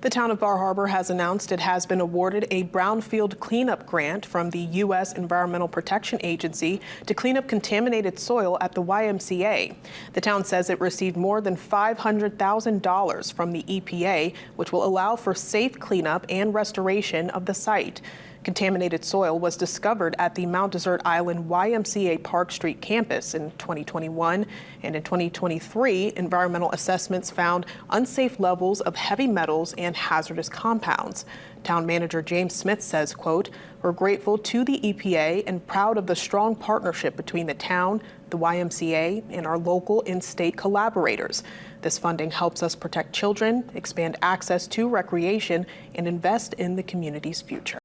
The town of Bar Harbor has announced it has been awarded a brownfield cleanup grant from the U.S. Environmental Protection Agency to clean up contaminated soil at the YMCA. The town says it received more than $500,000 from the EPA, which will allow for safe cleanup and restoration of the site. Contaminated soil was discovered at the Mount Desert Island YMCA Park Street campus in 2021, and in 2023, environmental assessments found unsafe levels of heavy metals and hazardous compounds. Town manager James Smith says, quote, "We're grateful to the EPA and proud of the strong partnership between the town, the YMCA, and our local and state collaborators. This funding helps us protect children, expand access to recreation, and invest in the community's future."